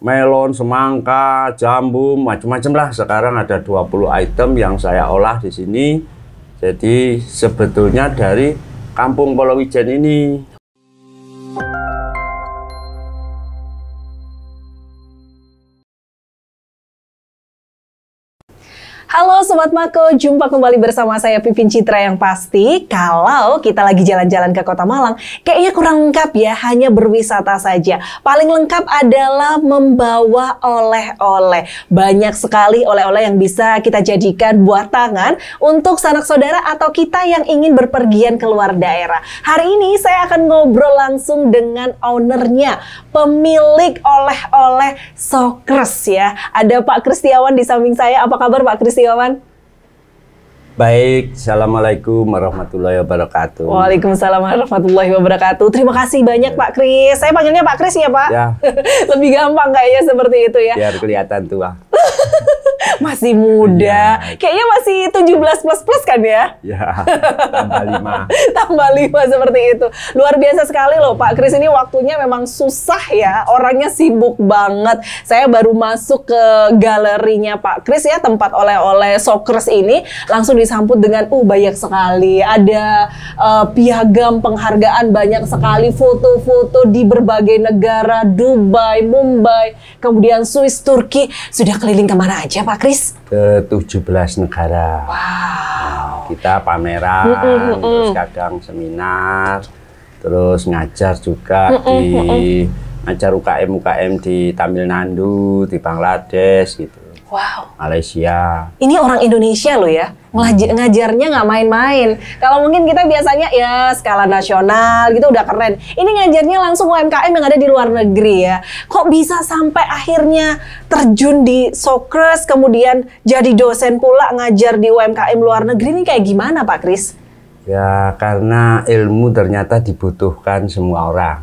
melon, semangka, jambu, macam-macam lah. Sekarang ada 20 item yang saya olah di sini. Jadi sebetulnya dari Kampung Polowijen ini. Halo Sobat Mako, jumpa kembali bersama saya Pipin Citra. Yang pasti kalau kita lagi jalan-jalan ke Kota Malang, kayaknya kurang lengkap ya, hanya berwisata saja. Paling lengkap adalah membawa oleh-oleh. Banyak sekali oleh-oleh yang bisa kita jadikan buah tangan untuk sanak saudara atau kita yang ingin berpergian keluar daerah. Hari ini saya akan ngobrol langsung dengan ownernya, pemilik oleh-oleh Sokres ya. Ada Pak Kristiawan di samping saya. Apa kabar Pak Kristiawan? Baik, Assalamualaikum warahmatullahi wabarakatuh. Waalaikumsalam warahmatullahi wabarakatuh. Terima kasih banyak Pak Kris. Saya panggilnya Pak Kris ya Pak? Ya. Lebih gampang kayaknya seperti itu ya. Biar kelihatan tua. Masih muda. Ya. Kayaknya masih 17 plus kan ya? Ya, tambah 5. Tambah 5 seperti itu. Luar biasa sekali loh Pak Kris, ini waktunya memang susah ya. Orangnya sibuk banget. Saya baru masuk ke galerinya Pak Kris ya, tempat oleh-oleh Sokres ini. Langsung disambut dengan banyak sekali. Ada piagam penghargaan banyak sekali. Foto-foto di berbagai negara. Dubai, Mumbai, kemudian Swiss, Turki. Sudah keliling kemana aja Pak Kris? Ke 17 negara. Wow. Nah, kita pameran, terus kadang seminar, terus ngajar juga ngajar UKM di Tamil Nadu, di Bangladesh gitu. Wow. Malaysia. Ini orang Indonesia loh ya, ngajarnya nggak main-main. Kalau mungkin kita biasanya ya skala nasional gitu udah keren. Ini ngajarnya langsung UMKM yang ada di luar negeri ya. Kok bisa sampai akhirnya terjun di Sokres, kemudian jadi dosen pula ngajar di UMKM luar negeri, ini kayak gimana Pak Kris? Ya karena ilmu ternyata dibutuhkan semua orang.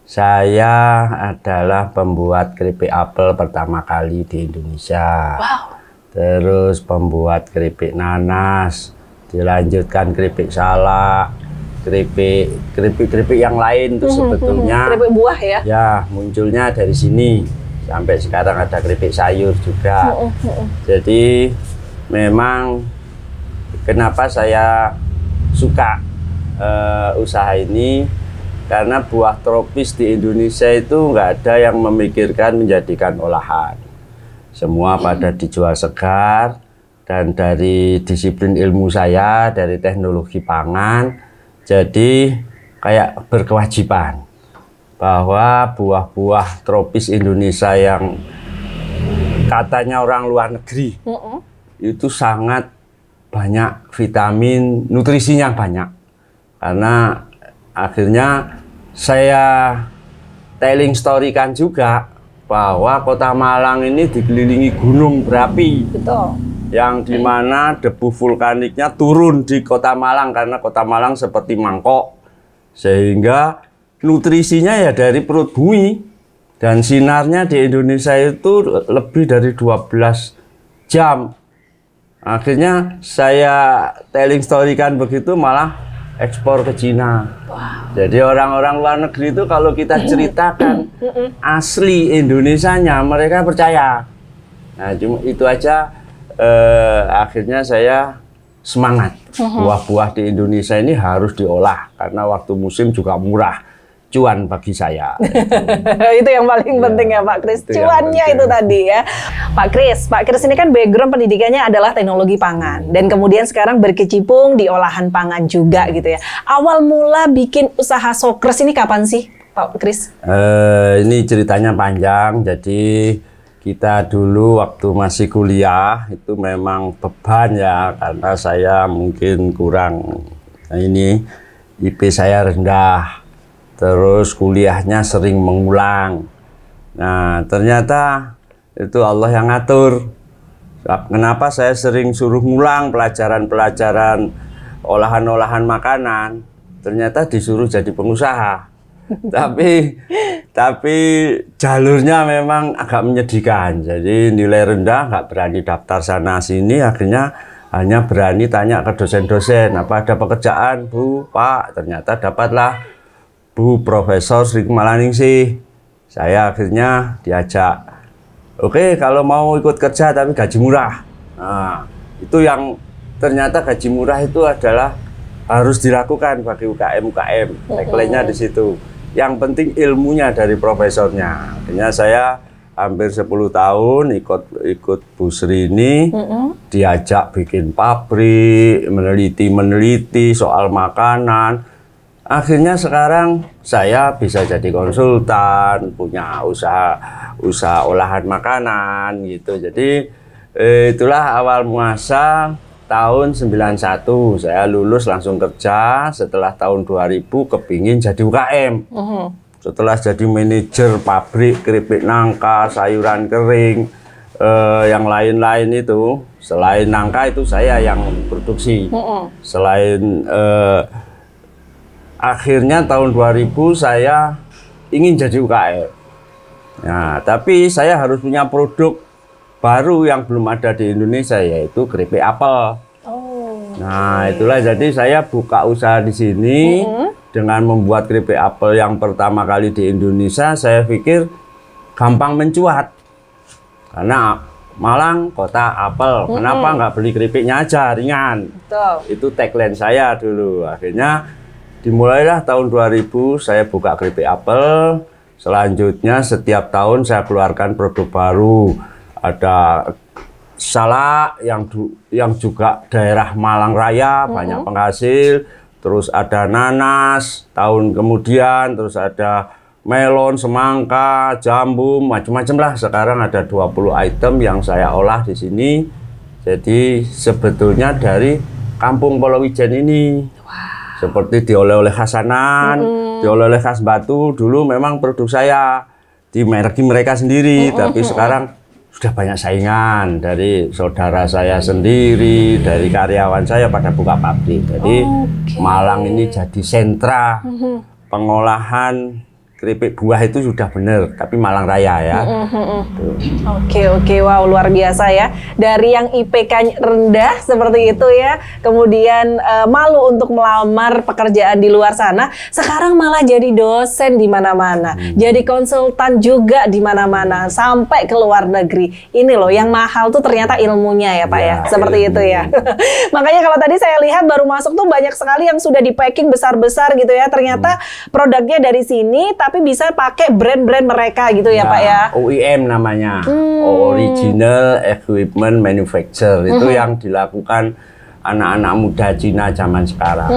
Saya adalah pembuat keripik apel pertama kali di Indonesia. Wow. Terus pembuat keripik nanas, dilanjutkan keripik salak, keripik yang lain itu sebetulnya. Keripik buah ya? Ya, munculnya dari sini. Sampai sekarang ada keripik sayur juga. Jadi memang kenapa saya suka usaha ini, karena buah tropis di Indonesia itu nggak ada yang memikirkan menjadikan olahan. Semua pada dijual segar, dan dari disiplin ilmu saya, dari teknologi pangan, jadi kayak berkewajiban bahwa buah-buah tropis Indonesia yang katanya orang luar negeri itu sangat banyak vitamin, nutrisinya banyak. Karena akhirnya saya telling story kan juga bahwa Kota Malang ini dikelilingi gunung berapi. Betul. Yang dimana debu vulkaniknya turun di Kota Malang, karena Kota Malang seperti mangkok. Sehingga nutrisinya ya dari perut bumi. Dan sinarnya di Indonesia itu lebih dari 12 jam. Akhirnya saya telling story kan begitu, malah ekspor ke Cina. Wow. Jadi orang-orang luar negeri itu kalau kita ceritakan asli Indonesianya, mereka percaya. Nah, cuma itu aja. Akhirnya saya semangat. Buah-buah di Indonesia ini harus diolah karena waktu musim juga murah. Cuan bagi saya. Itu yang paling penting ya Pak Kris. Cuannya itu tadi ya. Pak Kris ini kan background pendidikannya adalah teknologi pangan. Dan kemudian sekarang berkecimpung di olahan pangan juga gitu ya. Awal mula bikin usaha Sokres ini kapan sih Pak Kris? Ini ceritanya panjang. Jadi kita dulu waktu masih kuliah itu memang beban ya. Karena saya mungkin kurang, ini IP saya rendah. Terus kuliahnya sering mengulang. Nah, ternyata itu Allah yang ngatur. Kenapa saya sering suruh ngulang pelajaran-pelajaran olahan-olahan makanan? Ternyata disuruh jadi pengusaha. tapi jalurnya memang agak menyedihkan. Jadi nilai rendah, nggak berani daftar sana sini. Akhirnya hanya berani tanya ke dosen-dosen, apa ada pekerjaan, Bu, Pak? Ternyata dapatlah Bu Profesor Sri Kemalaningsih. Saya akhirnya diajak, oke kalau mau ikut kerja tapi gaji murah. Nah, itu yang ternyata gaji murah itu adalah harus dilakukan bagi UKM. Tagline-nya di situ. Yang penting ilmunya dari profesornya. Akhirnya saya hampir 10 tahun ikut Bu Sri ini, diajak bikin pabrik, meneliti soal makanan. Akhirnya sekarang saya bisa jadi konsultan, punya usaha olahan makanan gitu. Jadi itulah awal muasal tahun 91. Saya lulus langsung kerja, setelah tahun 2000 kepingin jadi UKM. Setelah jadi manajer pabrik keripik nangka, sayuran kering, yang lain-lain itu, selain nangka itu saya yang produksi. Selain akhirnya tahun 2000 saya ingin jadi UKM. Nah, tapi saya harus punya produk baru yang belum ada di Indonesia, yaitu keripik apel. Nah, itulah jadi saya buka usaha di sini dengan membuat keripik apel yang pertama kali di Indonesia. Saya pikir gampang mencuat karena Malang kota apel. Kenapa nggak beli keripiknya aja, ringan? Betul. Itu tagline saya dulu. Akhirnya dimulailah tahun 2000 saya buka keripik apel. Selanjutnya setiap tahun saya keluarkan produk baru. Ada salak yang juga daerah Malang Raya, banyak penghasil. Terus ada nanas tahun kemudian, terus ada melon, semangka, jambu, macam-macam lah. Sekarang ada 20 item yang saya olah di sini. Jadi sebetulnya dari Kampung Polowijen ini. Seperti dioleh-oleh Hasanan, dioleh-oleh khas Batu, dulu memang produk saya dimerki mereka sendiri, tapi sekarang sudah banyak saingan dari saudara saya sendiri, dari karyawan saya pada buka pabrik. Jadi Malang ini jadi sentra pengolahan keripik buah itu sudah benar, tapi Malang Raya ya. Oke, wow, luar biasa ya. Dari yang IPK rendah seperti itu ya, kemudian malu untuk melamar pekerjaan di luar sana, sekarang malah jadi dosen di mana-mana, jadi konsultan juga di mana-mana, sampai ke luar negeri. Ini loh, yang mahal tuh ternyata ilmunya ya Pak ya, seperti itu ya. Makanya kalau tadi saya lihat baru masuk tuh banyak sekali yang sudah di packing besar-besar gitu ya, ternyata produknya dari sini, tapi bisa pakai brand-brand mereka gitu ya Pak ya. OEM namanya, Original Equipment Manufacturer. Itu yang dilakukan anak-anak muda Cina zaman sekarang.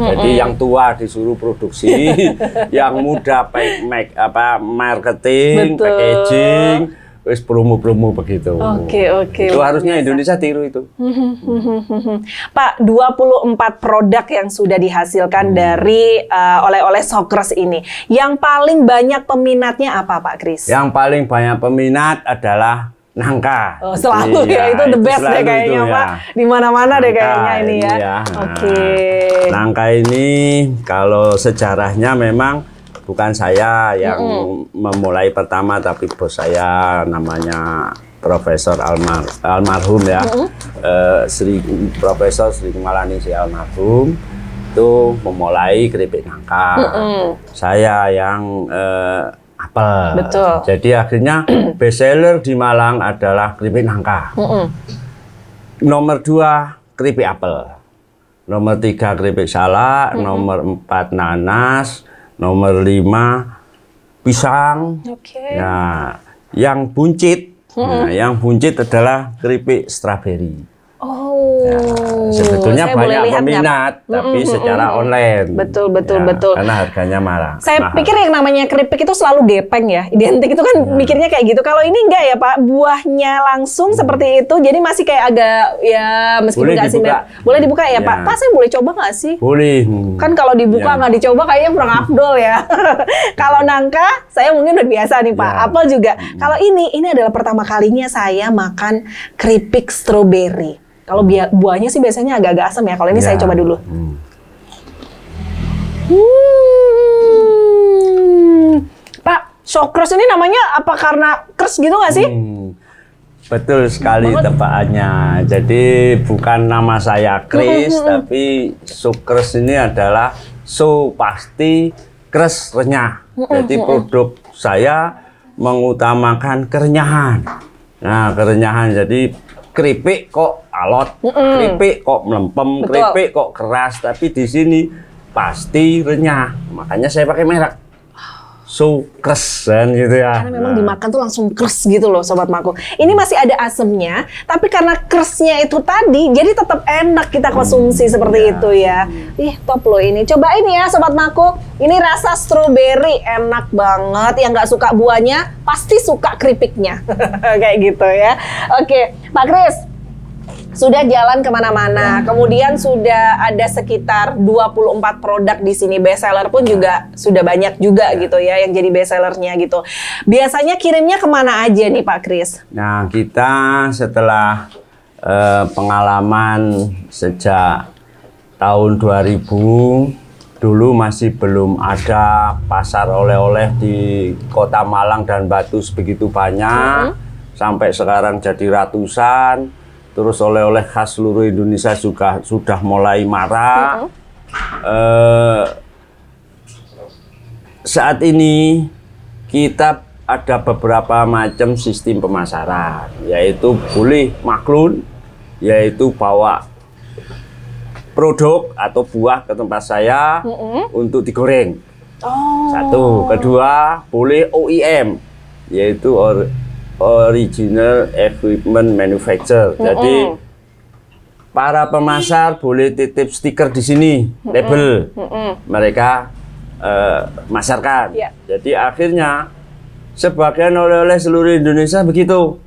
Jadi yang tua disuruh produksi, yang muda marketing, packaging, wis promo-promo begitu. Oke. Itu harusnya Indonesia tiru itu. Pak, 24 produk yang sudah dihasilkan dari oleh-oleh Sokres ini. Yang paling banyak peminatnya apa Pak Kris? Yang paling banyak peminat adalah nangka. Oh, selalu ya, itu the best deh kayaknya Pak. Di mana-mana deh kayaknya ini ya. Oke. Nangka ini kalau sejarahnya memang bukan saya yang memulai pertama, tapi bos saya namanya Profesor almarhum ya, Profesor Sri Kumalani si almarhum itu memulai keripik nangka. Saya yang apel. Betul. Jadi akhirnya best seller di Malang adalah keripik nangka. Nomor 2 keripik apel. Nomor 3 keripik salak. Nomor 4 nanas. Nomor 5 pisang. Nah, yang buncit. Nah, yang buncit adalah keripik stroberi. Sebetulnya banyak peminat, tapi secara online. Betul. Karena harganya mahal. Saya pikir yang namanya keripik itu selalu gepeng ya, identik itu kan mikirnya kayak gitu. Kalau ini enggak ya Pak, buahnya langsung seperti itu, jadi masih kayak agak ya meskipun nggak simet. Boleh dibuka ya Pak? Pak, saya boleh coba nggak sih? Boleh. Kan kalau dibuka nggak dicoba kayaknya kurang afdol ya. Kalau nangka, saya mungkin udah biasa nih Pak. Apel juga. Kalau ini adalah pertama kalinya saya makan keripik stroberi. Kalau buahnya sih biasanya agak-agak asam ya. Kalau ini saya coba dulu. Pak, Sokres ini namanya apa karena kres gitu nggak sih? Betul sekali tebakannya. Jadi bukan nama saya Kris, tapi Sokres ini adalah so pasti kres renyah. Jadi produk saya mengutamakan kerenyahan. Nah, kerenyahan jadi keripik kok alot, keripik kok melempem, keripik kok keras, tapi di sini pasti renyah. Makanya saya pakai merek Sukres kan gitu ya. Karena memang dimakan tuh langsung kres gitu loh Sobat Mako. Ini masih ada asemnya, tapi karena kresnya itu tadi, jadi tetap enak kita konsumsi seperti itu ya. Ih, top loh ini. Cobain ya Sobat Mako. Ini rasa stroberi enak banget. Yang nggak suka buahnya pasti suka keripiknya. Kayak gitu ya. Oke, Pak Kris. Sudah jalan kemana-mana, kemudian sudah ada sekitar 24 produk di sini, best seller pun juga sudah banyak juga gitu ya yang jadi best sellernya gitu. Biasanya kirimnya kemana aja nih Pak Kris? Nah, kita setelah pengalaman sejak tahun 2000, dulu masih belum ada pasar oleh-oleh di Kota Malang dan Batu sebegitu banyak, sampai sekarang jadi ratusan. Terus oleh-oleh khas seluruh Indonesia juga sudah mulai marak. Saat ini kita ada beberapa macam sistem pemasaran, yaitu boleh maklun, yaitu bawa produk atau buah ke tempat saya untuk digoreng. Satu, kedua boleh OEM, yaitu Original Equipment Manufacturer. Jadi para pemasar boleh titip stiker di sini, label, mereka masarkan. Jadi akhirnya sebagian oleh-oleh seluruh Indonesia begitu.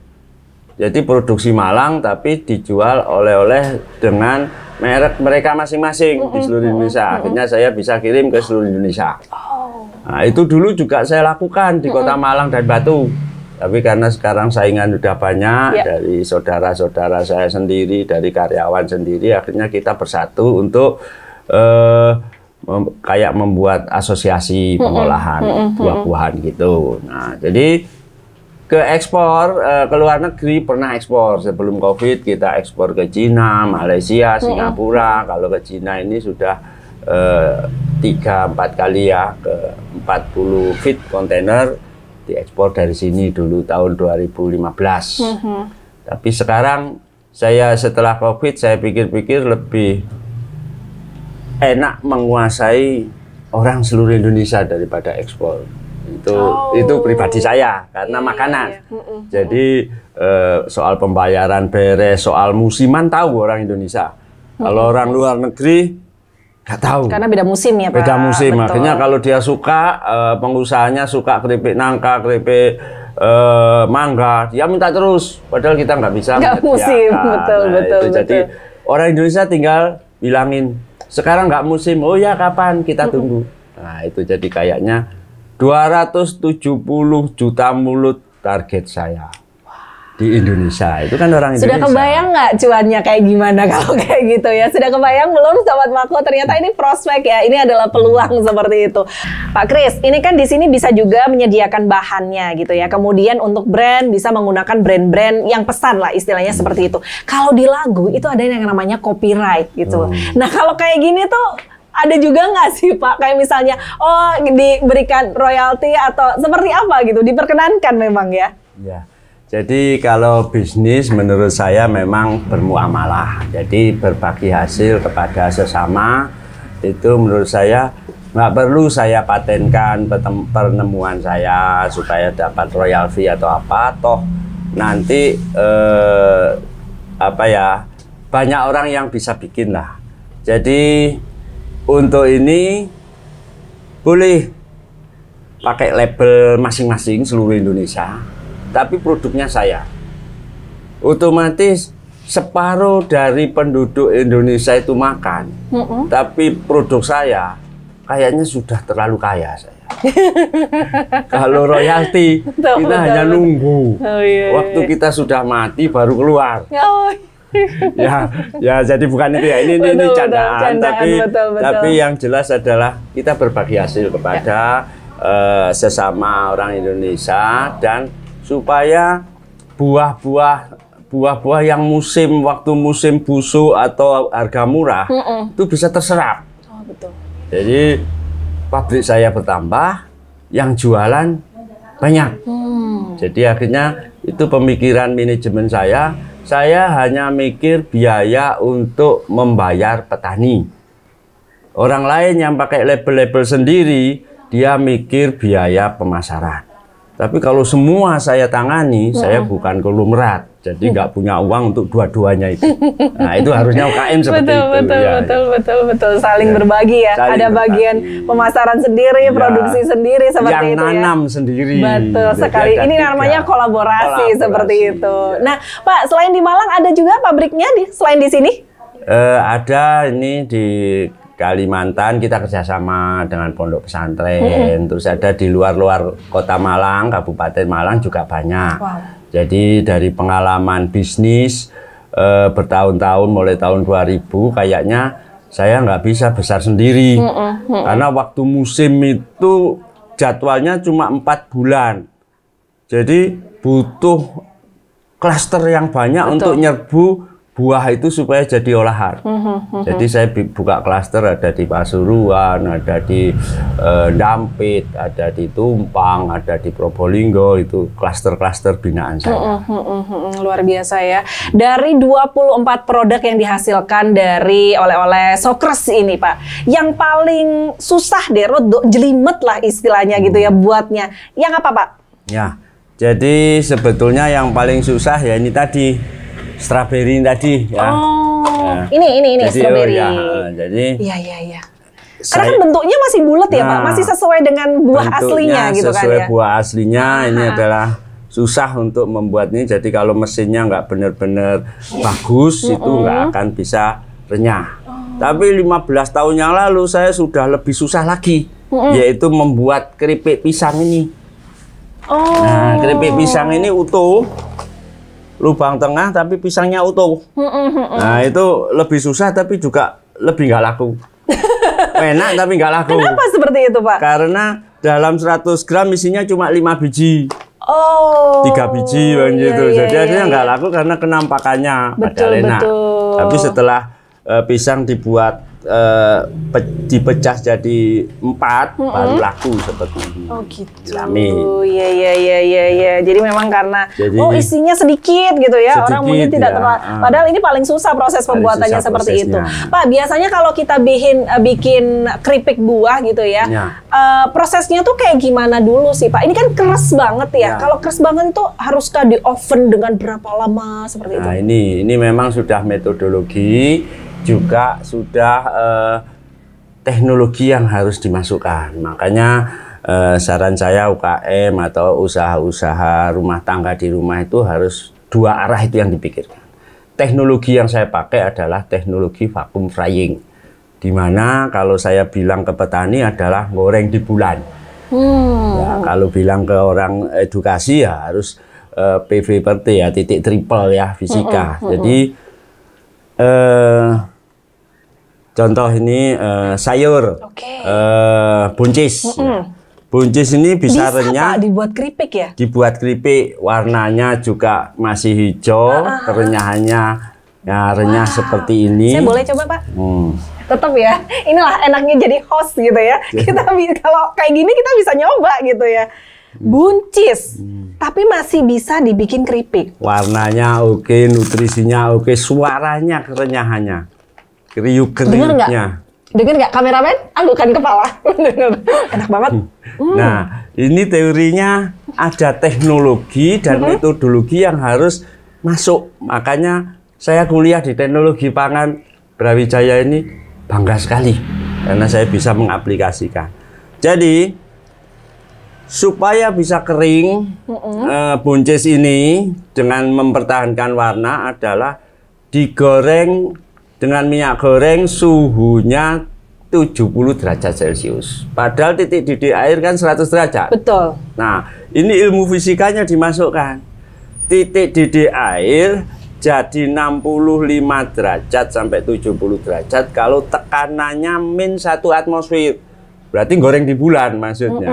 Jadi produksi Malang tapi dijual oleh-oleh dengan merek mereka masing-masing di seluruh Indonesia. Akhirnya saya bisa kirim ke seluruh Indonesia. Nah, itu dulu juga saya lakukan di Kota Malang dan Batu. Tapi karena sekarang saingan udah banyak dari saudara-saudara saya sendiri, dari karyawan sendiri, akhirnya kita bersatu untuk kayak membuat asosiasi pengolahan buah-buahan gitu. Nah, jadi ke ekspor, ke luar negeri pernah ekspor. Sebelum COVID kita ekspor ke Cina, Malaysia, Singapura. Kalau ke Cina ini sudah 3-4 kali ya, ke 40 feet kontainer diekspor dari sini dulu tahun 2015. Tapi sekarang saya setelah COVID saya pikir-pikir lebih enak menguasai orang seluruh Indonesia daripada ekspor. Itu pribadi saya karena makanan. Jadi soal pembayaran beres, soal musiman tahu orang Indonesia. Kalau orang luar negeri nggak tahu. Karena beda musim ya Pak. Beda musim, makanya kalau dia suka, pengusahanya suka keripik nangka, keripik mangga, dia minta terus. Padahal kita nggak bisa. Nggak musim, betul. Jadi orang Indonesia tinggal bilangin, sekarang nggak musim, oh ya kapan, kita tunggu. Nah itu jadi kayaknya 270 juta mulut target saya. Di Indonesia, itu kan orang Indonesia. Sudah kebayang nggak cuannya kayak gimana kalau kayak gitu ya? Sudah kebayang belum Sobat Mako? Ternyata ini prospek ya, ini adalah peluang seperti itu. Pak Kris, ini kan di sini bisa juga menyediakan bahannya gitu ya. Kemudian untuk brand bisa menggunakan brand-brand yang pesan lah istilahnya seperti itu. Kalau di lagu itu ada yang namanya copyright gitu. Nah kalau kayak gini tuh ada juga nggak sih Pak? Kayak misalnya, oh diberikan royalti atau seperti apa gitu? Diperkenankan memang ya? Ya. Jadi kalau bisnis menurut saya memang bermuamalah. Jadi berbagi hasil kepada sesama itu menurut saya nggak perlu saya patenkan penemuan saya supaya dapat royalti atau apa. Toh nanti banyak orang yang bisa bikin lah. Jadi untuk ini boleh pakai label masing-masing seluruh Indonesia. Tapi produknya saya. Otomatis separuh dari penduduk Indonesia itu makan. Tapi produk saya kayaknya sudah terlalu kaya saya. Kalau royalti kita hanya nunggu. Waktu kita sudah mati baru keluar. Ya jadi bukan itu ya. Ini candaan, tapi yang jelas adalah kita berbagi hasil kepada sesama orang Indonesia dan supaya buah-buah yang waktu musim busuk atau harga murah itu bisa terserap. Jadi pabrik saya bertambah, yang jualan banyak. Jadi akhirnya itu pemikiran manajemen saya hanya mikir biaya untuk membayar petani. Orang lain yang pakai label-label sendiri, dia mikir biaya pemasaran. Tapi kalau semua saya tangani, saya bukan konglomerat, jadi nggak punya uang untuk dua-duanya itu. Nah, itu harusnya UKM seperti itu. Betul. Saling berbagi ya. Saling Ada berbagi. bagian pemasaran sendiri, produksi sendiri seperti yang itu ya. nanam sendiri. Betul Jadi sekali. ada Ini tiga. namanya kolaborasi seperti itu. Ya. Nah, Pak, selain di Malang ada juga pabriknya selain di sini? Ada ini di Kalimantan, kita kerjasama dengan pondok pesantren. Terus ada di luar kota Malang, Kabupaten Malang juga banyak. Wow. Jadi dari pengalaman bisnis bertahun-tahun, mulai tahun 2000, kayaknya saya nggak bisa besar sendiri. Karena waktu musim itu jadwalnya cuma 4 bulan. Jadi butuh klaster yang banyak untuk nyerbu buah itu supaya jadi olahan. Jadi saya buka klaster, ada di Pasuruan, ada di Dampit, ada di Tumpang, ada di Probolinggo, itu klaster-klaster binaan saya. Luar biasa ya. Dari 24 produk yang dihasilkan dari oleh-oleh Sokres ini, Pak, yang paling susah deh, rodok jelimet lah istilahnya gitu ya buatnya. Yang apa, Pak? Ya, jadi sebetulnya yang paling susah ya ini tadi, strawberry tadi ya. Oh, ini Jadi, strawberry. Jadi Iya. Karena kan bentuknya masih bulat ya, Pak, masih sesuai dengan buah aslinya gitu kan sesuai ya. buah aslinya. Ini adalah susah untuk membuat ini. Jadi kalau mesinnya nggak benar-benar bagus, itu nggak akan bisa renyah. Tapi 15 tahun yang lalu saya sudah lebih susah lagi, yaitu membuat keripik pisang ini. Nah, keripik pisang ini utuh, lubang tengah tapi pisangnya utuh. Nah, itu lebih susah tapi juga lebih nggak laku. Enak tapi nggak laku. Kenapa seperti itu, Pak? Karena dalam 100 gram isinya cuma 5 biji. Oh. 3 biji gitu. Iya, Jadi akhirnya nggak laku karena kenampakannya padahal enak. Betul. Tapi setelah pisang dibuat dipecah jadi 4 baru laku seperti ini. Oh gitu. Amin. Iya. Jadi memang karena Jadi, isinya sedikit gitu ya. Orang sedikit, mungkin tidak ya. terlalu. Padahal ini paling susah proses pembuatannya susah seperti itu. prosesnya. Pak, biasanya kalau kita bikin keripik buah gitu ya. Ya. Prosesnya tuh kayak gimana dulu sih, Pak? Ini kan keras banget ya. Ya. Kalau keras banget itu haruskah di oven dengan berapa lama seperti itu? Nah, ini memang sudah metodologi, juga sudah teknologi yang harus dimasukkan. Makanya saran saya UKM atau usaha-usaha rumah tangga di rumah itu harus 2 arah itu yang dipikirkan. Teknologi yang saya pakai adalah teknologi vacuum frying, di mana kalau saya bilang ke petani adalah goreng di bulan. Ya, kalau bilang ke orang edukasi ya harus PV per T ya, titik triple ya, fisika. Jadi contoh ini sayur, buncis. Buncis ini bisa renyah. Pak, dibuat keripik ya? Dibuat keripik, warnanya juga masih hijau, kerenyahannya ya renyah seperti ini. Saya boleh coba, Pak? Tetap ya, inilah enaknya jadi host gitu ya. Kita kalau kayak gini kita bisa nyoba gitu ya. Buncis, tapi masih bisa dibikin keripik. Warnanya oke, nutrisinya oke, suaranya kerenyahannya. Kriuk-kriuknya. Dengar nggak kameramen? Anggukan kepala. Enak banget. Nah, ini teorinya ada teknologi dan metodologi yang harus masuk. Makanya saya kuliah di teknologi pangan Brawijaya ini bangga sekali karena saya bisa mengaplikasikan. Jadi supaya bisa kering buncis ini dengan mempertahankan warna adalah digoreng dengan minyak goreng suhunya 70 derajat Celcius. Padahal titik didih air kan 100 derajat. Betul. Nah, ini ilmu fisikanya dimasukkan. Titik didih air jadi 65 derajat sampai 70 derajat kalau tekanannya min 1 atmosfer. Berarti goreng di bulan maksudnya.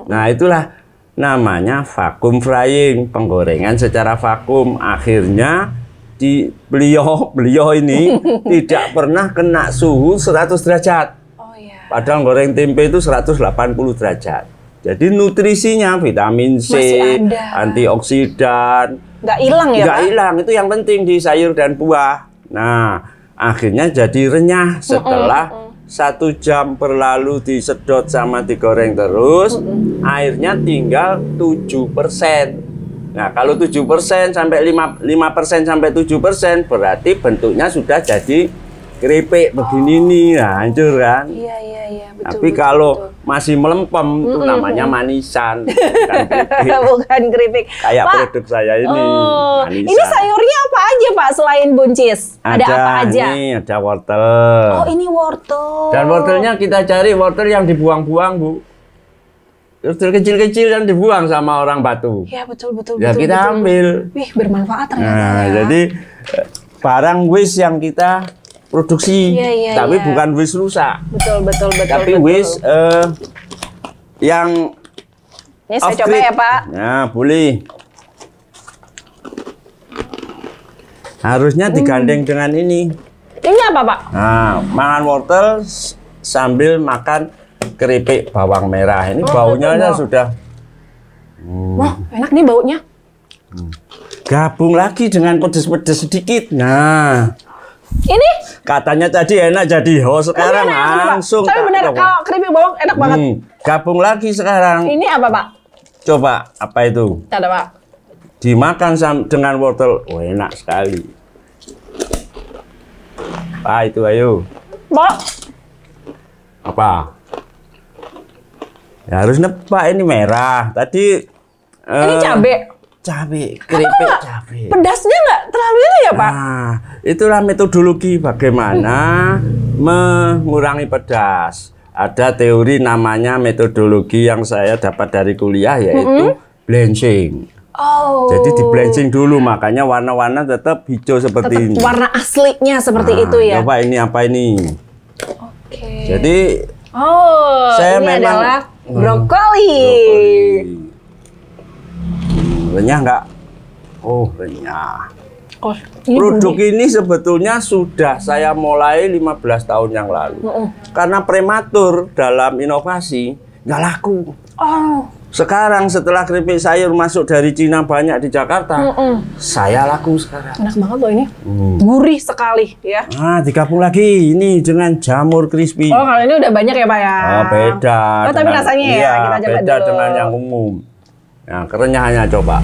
Nah, itulah namanya vacuum frying, penggorengan secara vakum. Akhirnya beliau ini tidak pernah kena suhu 100 derajat. Oh iya. Padahal goreng tempe itu 180 derajat. Jadi nutrisinya vitamin C, antioksidan, nggak hilang ya, nggak hilang. Itu yang penting di sayur dan buah. Nah, akhirnya jadi renyah setelah 1 jam berlalu disedot sama digoreng terus. Airnya tinggal 7%. Nah, kalau 7% sampai 5% sampai 7% berarti bentuknya sudah jadi keripik begini nih. Nah, hancur kan? Iya, betul. Tapi betul, kalau masih melempem itu namanya manisan, bukan keripik. Bukan keripik. Kayak Pak, produk saya ini. Manisan. Ini sayurnya apa aja Pak selain buncis? Ada apa aja? Ini ada wortel. Oh, ini wortel. Dan wortelnya kita cari wortel yang dibuang-buang, Bu. Wortel kecil-kecil yang dibuang sama orang Batu. Ya, betul. Ya, kita ambil. Wih, bermanfaat ternyata. Nah, ya. jadi barang wis yang kita produksi, tapi bukan wis rusak. Betul. Tapi wis yang ini saya coba ya, Pak. Nah, boleh. Harusnya digandeng dengan ini. Ini apa, Pak? Nah, makan wortel sambil makan keripik bawang merah. Ini baunya sudah. Wah, enak nih baunya. Gabung lagi dengan pedes-pedes sedikit. Nah, ini katanya tadi enak, jadi sekarang langsung. Tapi benar, kalau keripik bawang enak banget. Gabung lagi sekarang. Ini apa, Pak? Coba, apa itu? Ada, Pak. Dimakan dengan wortel, enak sekali. Itu ayo. Pak. Apa? Ya, harus nebak, ini merah. Tadi ini cabe. Keripik cabe. Pedasnya nggak terlalu ini ya, Pak? Nah, itulah metodologi bagaimana mengurangi pedas. Ada teori namanya metodologi yang saya dapat dari kuliah, yaitu blanching. Jadi di blanching dulu, makanya warna-warna tetap hijau seperti ini. Warna aslinya seperti itu ya. Coba ini apa ini? Oke. Jadi saya ini adalah brokoli. Renyah nggak? Oh, renyah. Ini produk ini sebetulnya sudah saya mulai 15 tahun yang lalu. Karena prematur dalam inovasi, nggak laku. Sekarang setelah keripik sayur masuk dari Cina banyak di Jakarta, saya laku sekarang. Enak banget loh ini. Gurih sekali ya. Nah, digabung lagi ini dengan jamur crispy. Oh, kalau ini udah banyak ya, Pak ya? Beda. Oh, tapi rasanya ya, kita coba beda dulu. dengan yang umum. Nah, kerenyahannya coba.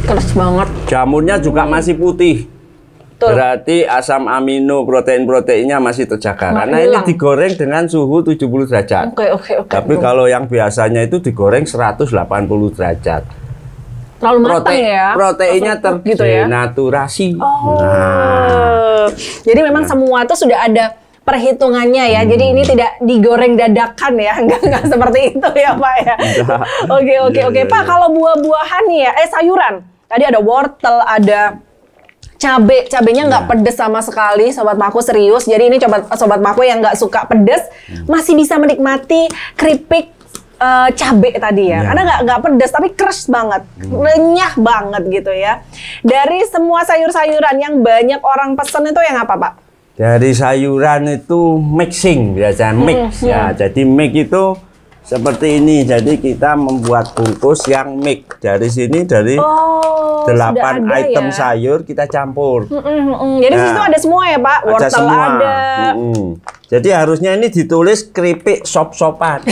Keras banget. Jamurnya juga masih putih. Berarti asam amino protein-proteinnya masih terjaga. Karena ini digoreng dengan suhu 70 derajat. Oke. Tapi kalau yang biasanya itu digoreng 180 derajat. Terlalu matang ya. Proteinnya terdenaturasi. Jadi memang semua itu sudah ada perhitungannya ya. Jadi ini tidak digoreng dadakan ya. Enggak seperti itu ya, Pak ya. Oke. Pak, kalau buah-buahan nih ya, sayuran. Tadi ada wortel, ada cabenya nggak pedes sama sekali, Sobat Mako, serius. Jadi ini Sobat Mako yang nggak suka pedes masih bisa menikmati keripik cabe tadi ya. Karena nggak pedes tapi keras banget, renyah banget gitu ya. Dari semua sayur-sayuran yang banyak orang pesen itu yang apa, Pak? Dari sayuran itu mixing biasanya mix ya. Jadi mix itu seperti ini. Jadi kita membuat bungkus yang mix. Dari sini dari 8 item sayur kita campur. Jadi di situ ada semua ya, Pak. Wortel ada. Jadi harusnya ini ditulis keripik sop-sopan.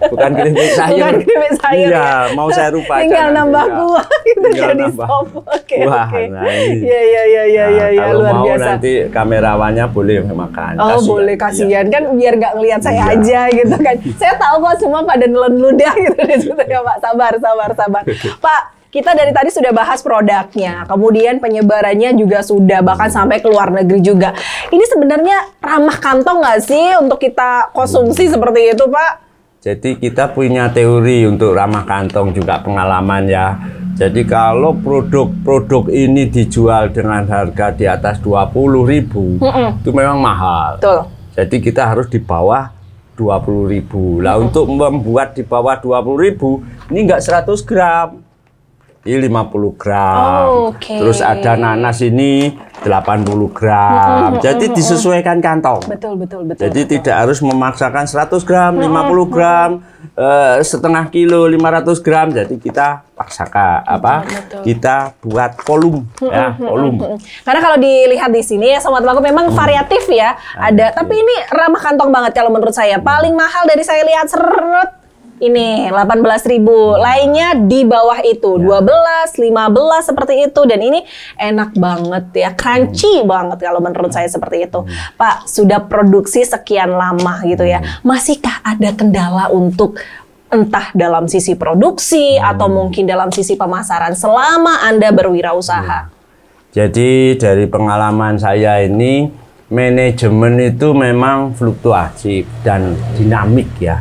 Bukan keripik sayur. Bukan keripik sayur. Iya, mau saya rupa aja. Tinggal nambah kuah gitu jadi sop. Oke. Iya. Kalau Luar mau biasa. nanti kamerawannya boleh makan. Oh, boleh, kasihan kan biar nggak ngelihat saya aja gitu kan. Saya tahu kok semua pada nelen ludah gitu di situ ya, Pak. Sabar. Pak, kita dari tadi sudah bahas produknya, kemudian penyebarannya juga sudah, bahkan sampai ke luar negeri juga. Ini sebenarnya ramah kantong nggak sih untuk kita konsumsi seperti itu, Pak? Jadi kita punya teori untuk ramah kantong juga pengalaman ya. Jadi kalau produk-produk ini dijual dengan harga di atas 20.000, itu memang mahal. Betul. Jadi kita harus di bawah 20.000. Lah untuk membuat di bawah 20.000, ini nggak 100 gram. ini 50 gram. Oke. Terus ada nanas ini 80 gram. Jadi disesuaikan kantong. Betul. Jadi tidak harus memaksakan 100 gram, 50 gram, setengah kilo, 500 gram. Jadi kita paksakan kita buat volume ya, volume. Karena kalau dilihat di sini ya Sobat Mako memang variatif ya. Ada, tapi ini ramah kantong banget kalau menurut saya. Paling mahal dari saya lihat seret ini 18.000, lainnya di bawah itu 12, 15 seperti itu, dan ini enak banget ya, crunchy banget kalau menurut saya seperti itu. Pak, sudah produksi sekian lama gitu ya, masihkah ada kendala untuk entah dalam sisi produksi atau mungkin dalam sisi pemasaran selama Anda berwirausaha? Jadi dari pengalaman saya ini, manajemen itu memang fluktuatif dan dinamik ya.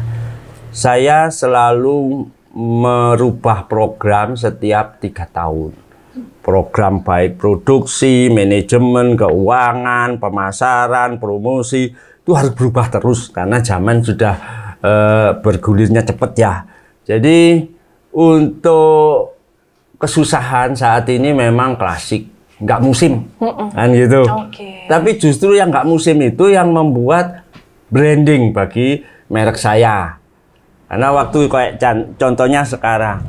Saya selalu merubah program setiap 3 tahun. Program baik produksi, manajemen, keuangan, pemasaran, promosi, itu harus berubah terus karena zaman sudah bergulirnya cepat ya. Jadi untuk kesusahan saat ini memang klasik, nggak musim, kan gitu. Tapi justru yang nggak musim itu yang membuat branding bagi merek saya. Karena waktu kayak contohnya sekarang,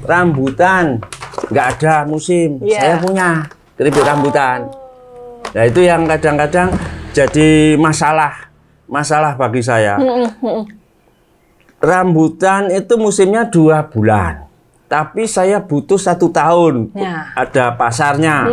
rambutan nggak ada musim, saya punya keripik rambutan. Nah itu yang kadang-kadang jadi masalah bagi saya. Rambutan itu musimnya 2 bulan, tapi saya butuh 1 tahun, ada pasarnya.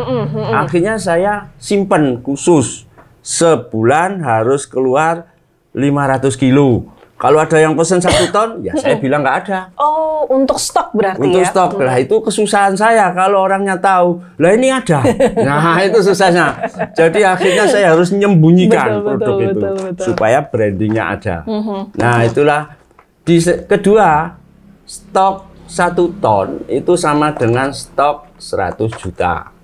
Akhirnya saya simpen khusus, sebulan harus keluar 500 kilo. Kalau ada yang pesen 1 ton, ya saya bilang nggak ada. Oh, untuk stok berarti untuk stok. Lah itu kesusahan saya kalau orangnya tahu. Lah ini ada. Nah itu susahnya. Jadi akhirnya saya harus menyembunyikan produk itu supaya brandingnya ada. Nah itulah. Kedua, stok 1 ton itu sama dengan stok 100 juta.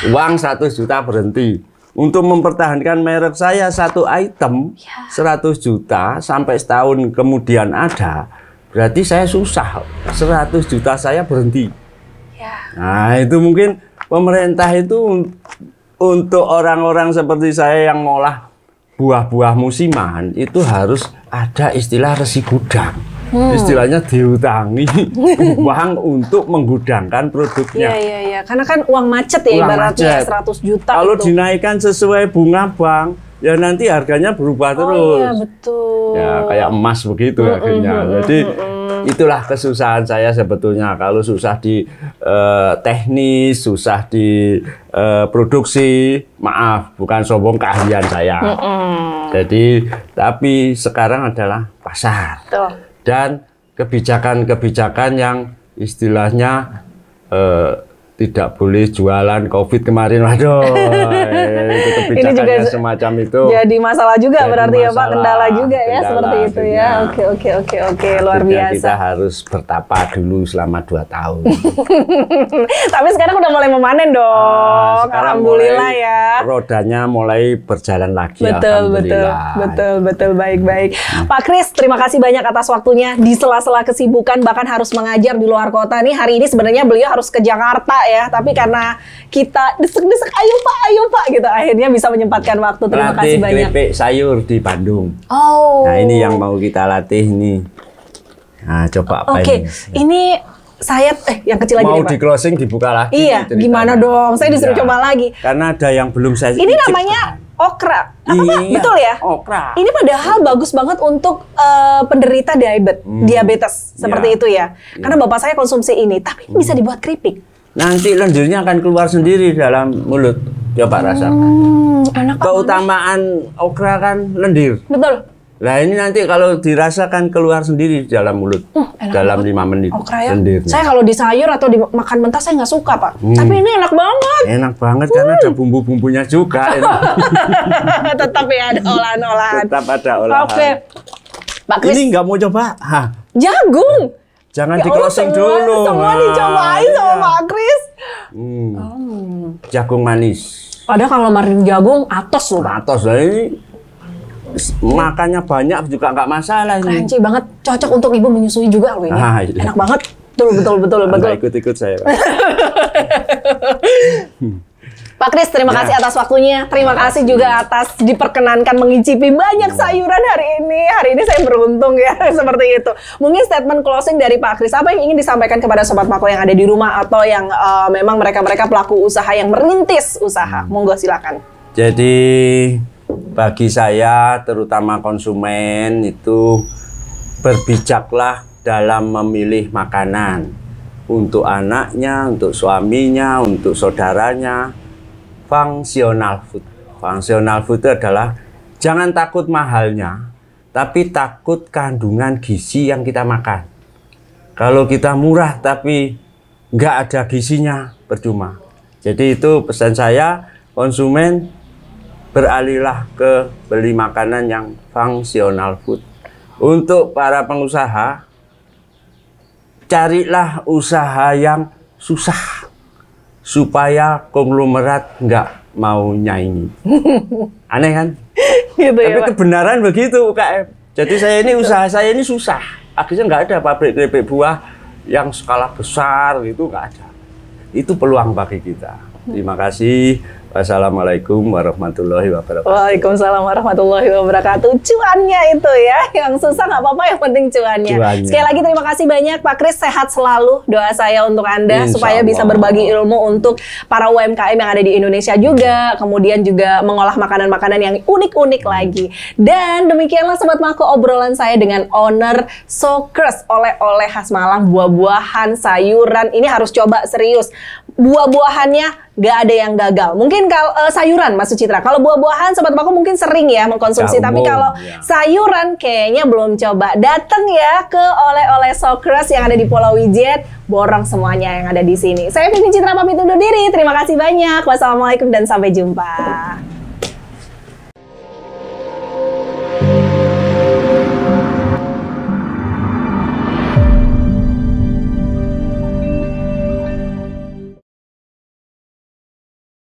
Uang 100 juta berhenti. Untuk mempertahankan merek saya satu item 100 juta sampai setahun kemudian ada, berarti saya susah. 100 juta saya berhenti. Nah itu mungkin pemerintah itu untuk orang-orang seperti saya yang ngolah buah-buah musiman itu harus ada istilah resi gudang. Istilahnya diutangi uang untuk menggudangkan produknya. Iya. Karena kan uang macet ya, ibaratnya 100 juta. Kalau dinaikkan sesuai bunga bank, ya nanti harganya berubah terus. Iya, betul. Ya kayak emas begitu akhirnya. Jadi itulah kesusahan saya sebetulnya. Kalau susah di teknis, susah di produksi, maaf, bukan sombong, keahlian saya. Jadi, tapi sekarang adalah pasar. Dan kebijakan-kebijakan yang istilahnya tidak boleh jualan COVID kemarin, waduh, itu kebijakannya semacam itu. Jadi masalah juga berarti ya Pak, kendala juga ya seperti itu ya. Oke, luar biasa. Kita harus bertapa dulu selama 2 tahun. Tapi sekarang udah mulai memanen dong, alhamdulillah ya. Rodanya mulai berjalan lagi. Betul, baik. Pak Kris, terima kasih banyak atas waktunya di sela-sela kesibukan, bahkan harus mengajar di luar kota nih. Hari ini sebenarnya beliau harus ke Jakarta ya, tapi karena kita desek-desek ayo pak gitu, akhirnya bisa menyempatkan waktu. Terima kasih banyak. Keripik sayur di Bandung. Nah ini yang mau kita latih nih. Nah coba apa ini saya yang kecil lagi mau di closing dibuka lagi. Iya, gimana dong? Saya disuruh coba lagi. Karena ada yang belum saya. Ini namanya okra. Betul ya? Okra. Ini padahal bagus banget untuk penderita diabetes seperti itu ya. Karena bapak saya konsumsi ini, tapi ini bisa dibuat keripik. Nanti lendirnya akan keluar sendiri dalam mulut. Coba rasakan. Enak. Keutamaan okra kan lendir. Betul. Nah ini nanti kalau dirasakan keluar sendiri di dalam mulut dalam 5 menit. Okra ya. Saya kalau di sayur atau dimakan mentah saya nggak suka Pak. Tapi ini enak banget. Enak banget karena ada bumbu-bumbunya juga. Tetap ya ada olahan-olahan. Tetap ada olahan. Oke. Pak Kris. Ini nggak mau coba? Jagung. Jangan di closing dulu. Semua dicobain sama Pak Kris. Jagung manis. Padahal kalau marin jagung atos loh. Atos lah ini. Makannya banyak juga nggak masalah ini. Crunchy banget, cocok untuk ibu menyusui juga loh ini. Enak banget. Betul. Nggak ikut-ikut saya, Pak. Pak Kris, terima kasih atas waktunya. Terima kasih juga atas diperkenankan mengicipi banyak sayuran hari ini. Hari ini saya beruntung ya, seperti itu. Mungkin statement closing dari Pak Kris, apa yang ingin disampaikan kepada Sobat Mako yang ada di rumah atau yang memang mereka pelaku usaha yang merintis usaha? Monggo silakan. Jadi bagi saya, terutama konsumen, itu berbijaklah dalam memilih makanan untuk anaknya, untuk suaminya, untuk saudaranya. Fungsional food. Fungsional food itu adalah jangan takut mahalnya, tapi takut kandungan gizi yang kita makan. Kalau kita murah tapi nggak ada gizinya, percuma. Jadi itu pesan saya, konsumen beralihlah ke beli makanan yang fungsional food. Untuk para pengusaha, carilah usaha yang susah supaya konglomerat nggak mau nyaingi. Aneh kan? Gitu Tapi ya, kebenaran begitu UKM. Jadi usaha saya ini susah. Akhirnya nggak ada pabrik keripik buah yang skala besar, itu nggak ada. Itu peluang bagi kita. Terima kasih. Wassalamualaikum warahmatullahi wabarakatuh. Waalaikumsalam warahmatullahi wabarakatuh. Cuannya itu ya, yang susah nggak apa-apa, yang penting cuannya. Sekali lagi terima kasih banyak Pak Kris, sehat selalu. Doa saya untuk Anda supaya bisa berbagi ilmu untuk para UMKM yang ada di Indonesia juga, kemudian juga mengolah makanan-makanan yang unik-unik lagi. Dan demikianlah Sobat Mako obrolan saya dengan owner Sokers, oleh-oleh khas Malang, buah-buahan, sayuran. Ini harus coba serius. Buah-buahannya nggak ada yang gagal. Mungkin kalau sayuran, Mas Sucitra. Kalau buah-buahan, Sobat Mako mungkin sering ya mengkonsumsi. Tapi kalau sayuran kayaknya belum coba. Datang ya ke oleh-oleh Sokers yang ada di Pulau Wijet. Borong semuanya yang ada di sini. Saya Pipin Citra pamit undur diri. Terima kasih banyak. Wassalamualaikum dan sampai jumpa.